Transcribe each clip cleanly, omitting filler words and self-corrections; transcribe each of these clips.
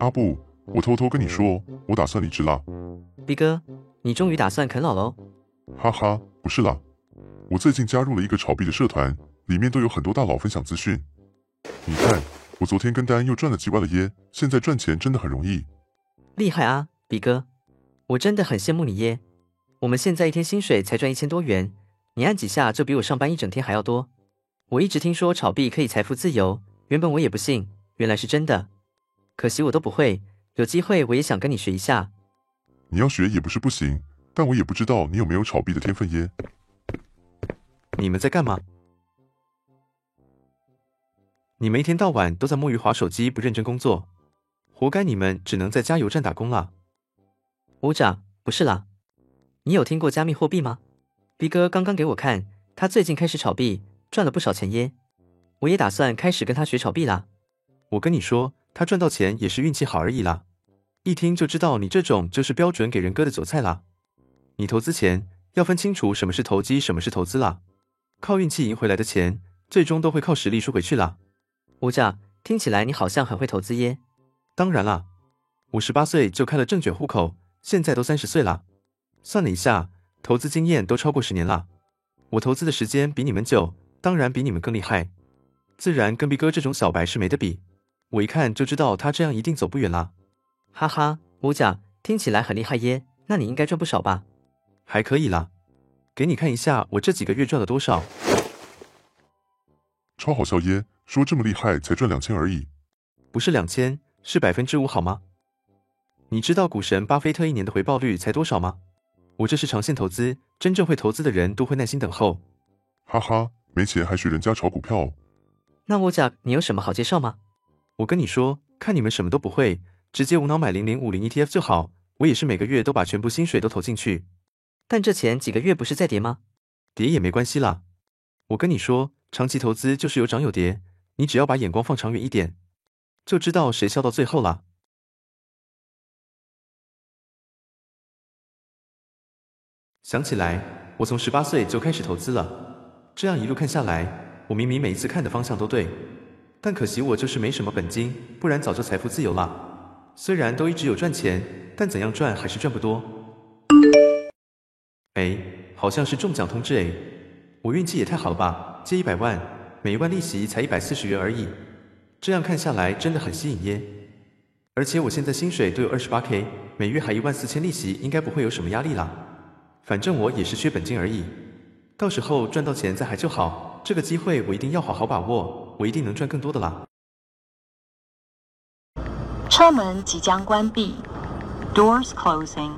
阿布，我偷偷跟你说，我打算离职啦。逼哥，你终于打算啃老喽？哈哈，不是啦，我最近加入了一个炒币的社团，里面都有很多大佬分享资讯。你看，我昨天跟丹又赚了几万了耶，现在赚钱真的很容易。厉害啊，逼哥，我真的很羡慕你耶。我们现在一天薪水才赚1000多元，你按几下就比我上班一整天还要多。我一直听说炒币可以财富自由，原本我也不信，原来是真的。可惜我都不会，有机会我也想跟你学一下。你要学也不是不行，但我也不知道你有没有炒币的天分耶。你们在干嘛？你们一天到晚都在摸鱼滑手机，不认真工作，活该你们只能在加油站打工啦。屋长，不是啦，你有听过加密货币吗？逼哥刚刚给我看，他最近开始炒币，赚了不少钱耶。我也打算开始跟他学炒币啦。我跟你说，他赚到钱也是运气好而已啦。一听就知道你这种就是标准给人割的韭菜啦。你投资前要分清楚什么是投机，什么是投资啦。靠运气赢回来的钱，最终都会靠实力输回去啦。屋长，听起来你好像很会投资耶。当然啦，我18岁就开了证券户口，现在都30岁啦。算了一下，投资经验都超过10年啦。我投资的时间比你们久，当然比你们更厉害，自然跟逼哥这种小白是没得比。我一看就知道他这样一定走不远啦。哈哈，屋长，听起来很厉害耶，那你应该赚不少吧？还可以啦，给你看一下我这几个月赚了多少。超好笑耶，说这么厉害才赚2000而已。不是2000，是5%好吗？你知道股神巴菲特1年的回报率才多少吗？我这是长线投资，真正会投资的人都会耐心等候。哈哈，没钱还学人家炒股票。那屋长，你有什么好介绍吗？我跟你说，看你们什么都不会，直接无脑买0050 ETF 就好。我也是每个月都把全部薪水都投进去。但这前几个月不是在跌吗？跌也没关系啦。我跟你说，长期投资就是有涨有跌，你只要把眼光放长远一点，就知道谁笑到最后啦。想起来，我从18岁就开始投资了，这样一路看下来，我明明每一次看的方向都对，但可惜我就是没什么本金，不然早就财富自由了。虽然都一直有赚钱，但怎样赚还是赚不多。哎，好像是中奖通知哎，我运气也太好了吧，借100万，每1万利息才140元而已，这样看下来真的很吸引耶。而且我现在薪水都有28K，每月还14000利息，应该不会有什么压力啦。反正我也是缺本金而已，到时候赚到钱再还就好，这个机会我一定要好好把握，我一定能赚更多的啦。车门即将关闭 ，Doors closing。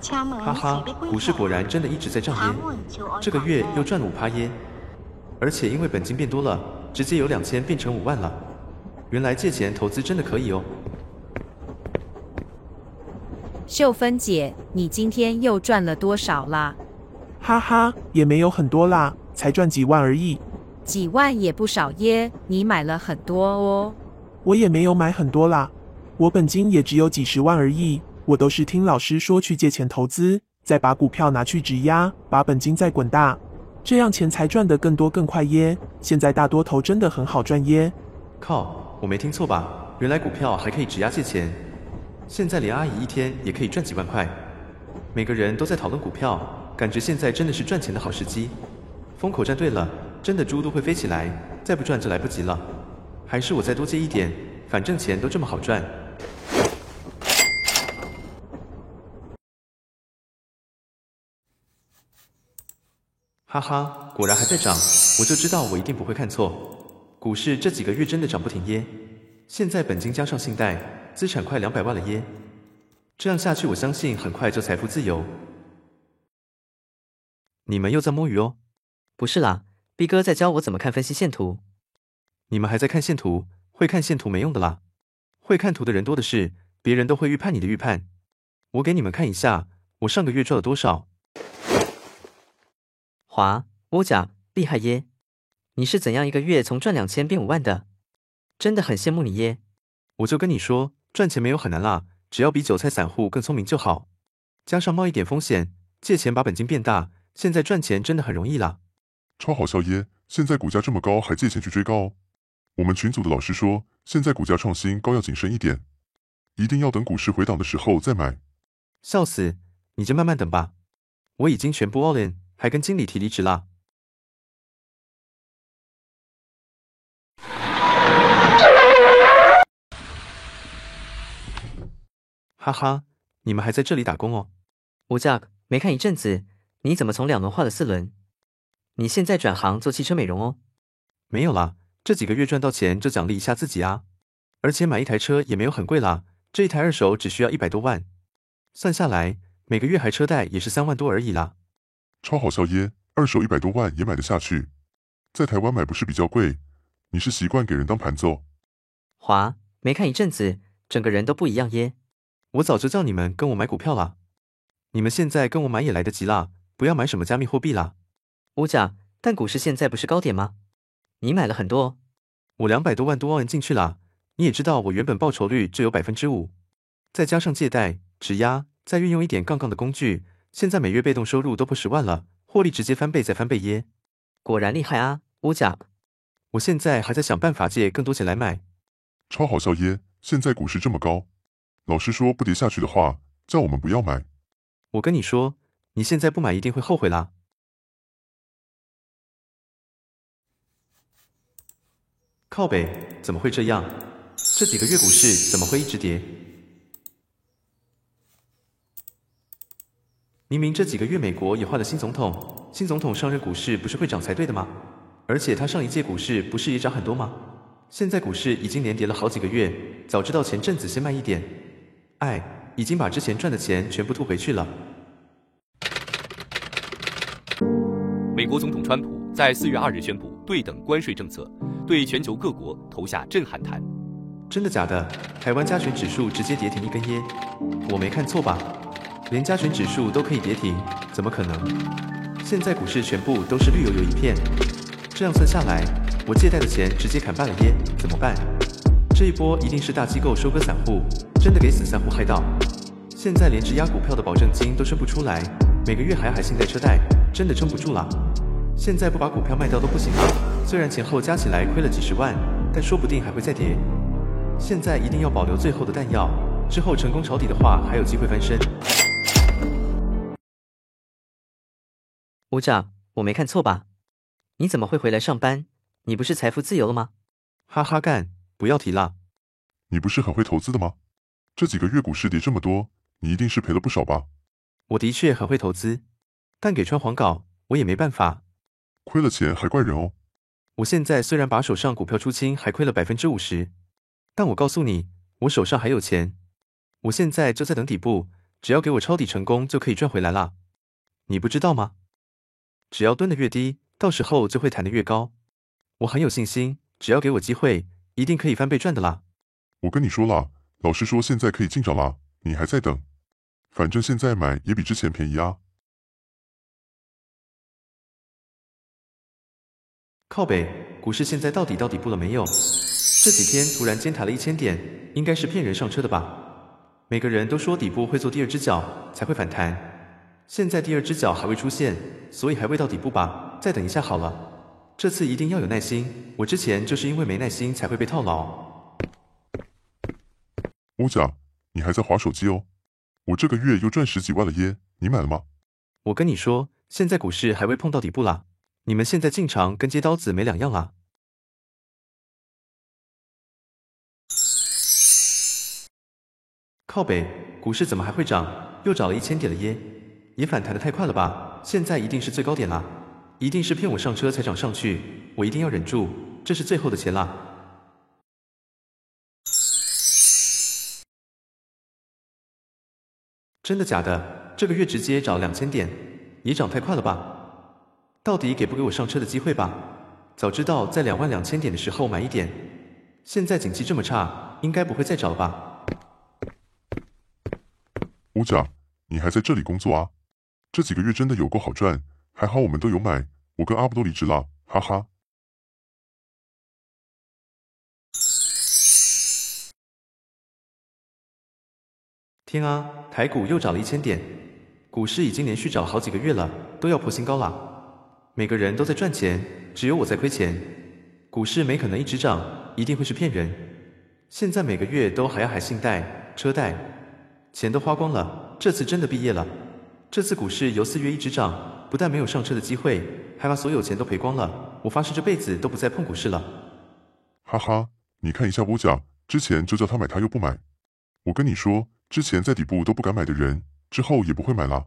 哈哈，股市果然真的一直在涨耶，这个月又赚了5%耶，而且因为本金变多了，直接由2000变成5万了。原来借钱投资真的可以哦。秀芬姐，你今天又赚了多少啦？哈哈，也没有很多啦，才赚几万而已。几万也不少耶，你买了很多哦。我也没有买很多啦，我本金也只有几十万而已。我都是听老师说去借钱投资，再把股票拿去质押，把本金再滚大，这样钱才赚得更多更快耶。现在大多头真的很好赚耶。靠，我没听错吧？原来股票还可以质押借钱。现在连阿姨一天也可以赚几万块，每个人都在讨论股票，感觉现在真的是赚钱的好时机。风口站对了，真的猪都会飞起来，再不赚就来不及了。还是我再多借一点，反正钱都这么好赚。哈哈，果然还在涨，我就知道我一定不会看错。股市这几个月真的涨不停耶，现在本金加上信贷，资产快200万了耶。这样下去，我相信很快就财富自由。你们又在摸鱼哦？不是啦，逼哥在教我怎么看分析线图。你们还在看线图？会看线图没用的啦，会看图的人多的是，别人都会预判你的预判。我给你们看一下，我上个月赚了多少。华，屋长，厉害耶！你是怎样一个月从赚2000变5万的？真的很羡慕你耶。我就跟你说，赚钱没有很难啦，只要比韭菜散户更聪明就好，加上冒一点风险，借钱把本金变大，现在赚钱真的很容易啦。超好笑耶，现在股价这么高，还借钱去追高。我们群组的老师说，现在股价创新高要谨慎一点，一定要等股市回档的时候再买。笑死，你就慢慢等吧。我已经全部 all in， 还跟经理提离职啦。哈哈，你们还在这里打工哦？吴Jack，没看一阵子，你怎么从2轮换了4轮？你现在转行做汽车美容哦？没有啦，这几个月赚到钱就奖励一下自己啊。而且买一台车也没有很贵啦，这一台二手只需要100多万，算下来每个月还车贷也是3万多而已啦。超好笑耶，二手100多万也买得下去，在台湾买不是比较贵？你是习惯给人当盘子哦？华，没看一阵子，整个人都不一样耶。我早就叫你们跟我买股票啦，你们现在跟我买也来得及啦，不要买什么加密货币啦。吴Jack，但股市现在不是高点吗？你买了很多哦。我200多万多进去啦，你也知道我原本报酬率就有 5%， 再加上借贷、质押，再运用一点杠杆的工具，现在每月被动收入都破10万了，获利直接翻倍再翻倍耶。果然厉害啊，吴Jack。我现在还在想办法借更多钱来买。超好笑耶，现在股市这么高，老师说不跌下去的话，叫我们不要买。我跟你说，你现在不买一定会后悔啦。靠北，怎么会这样？这几个月股市怎么会一直跌？明明这几个月美国也换了新总统，新总统上任股市不是会涨才对的吗？而且他上一届股市不是也涨很多吗？现在股市已经连跌了好几个月，早知道前阵子先卖一点。哎，已经把之前赚的钱全部吐回去了。美国总统川普在4月2日宣布对等关税政策，对全球各国投下震撼弹。真的假的？台湾加权指数直接跌停一根耶？我没看错吧？连加权指数都可以跌停，怎么可能？现在股市全部都是绿油油一片，这样算下来，我借贷的钱直接砍半了耶，怎么办？这一波一定是大机构收割散户，真的给死散户害到。现在连质押股票的保证金都生不出来，每个月还信贷车贷，真的撑不住了。现在不把股票卖掉都不行了，虽然前后加起来亏了几十万，但说不定还会再跌。现在一定要保留最后的弹药，之后成功抄底的话，还有机会翻身。吴Jack，我没看错吧？你怎么会回来上班？你不是财富自由了吗？哈哈干，不要提啦。你不是很会投资的吗？这几个月股市跌这么多，你一定是赔了不少吧？我的确很会投资，但给川黄稿，我也没办法。亏了钱还怪人哦。我现在虽然把手上股票出清还亏了50%，但我告诉你，我手上还有钱。我现在就在等底部，只要给我抄底成功就可以赚回来啦。你不知道吗？只要蹲得越低，到时候就会弹得越高。我很有信心，只要给我机会，一定可以翻倍赚的啦。我跟你说啦，老师说现在可以进场啦，你还在等？反正现在买也比之前便宜啊。靠北，股市现在到底部了没有？这几天突然间抬了1000点，应该是骗人上车的吧？每个人都说底部会做第二只脚才会反弹。现在第二只脚还未出现，所以还未到底部吧，再等一下好了。这次一定要有耐心，我之前就是因为没耐心才会被套牢。欧甲，你还在滑手机哦？我这个月又赚10几万了耶，你买了吗？我跟你说，现在股市还未碰到底部啦，你们现在进场跟接刀子没两样啦。靠北，股市怎么还会涨？又涨了1000点了耶！也反弹得太快了吧？现在一定是最高点啦，一定是骗我上车才涨上去，我一定要忍住，这是最后的钱啦。真的假的？这个月直接涨2000点，也涨太快了吧？到底给不给我上车的机会吧？早知道在22000点的时候买一点，现在景气这么差，应该不会再涨了吧？欧甲，你还在这里工作啊？这几个月真的有够好赚，还好我们都有买，我跟阿布都离职了，哈哈。天啊，台股又涨了1000点，股市已经连续涨好几个月了，都要破新高了。每个人都在赚钱，只有我在亏钱。股市没可能一直涨，一定会是骗人。现在每个月都还要还信贷、车贷，钱都花光了，这次真的毕业了。这次股市由4月一直涨，不但没有上车的机会，还把所有钱都赔光了。我发誓这辈子都不再碰股市了。哈哈，你看一下我甲，之前就叫他买他又不买。我跟你说，之前在底部都不敢买的人，之后也不会买了。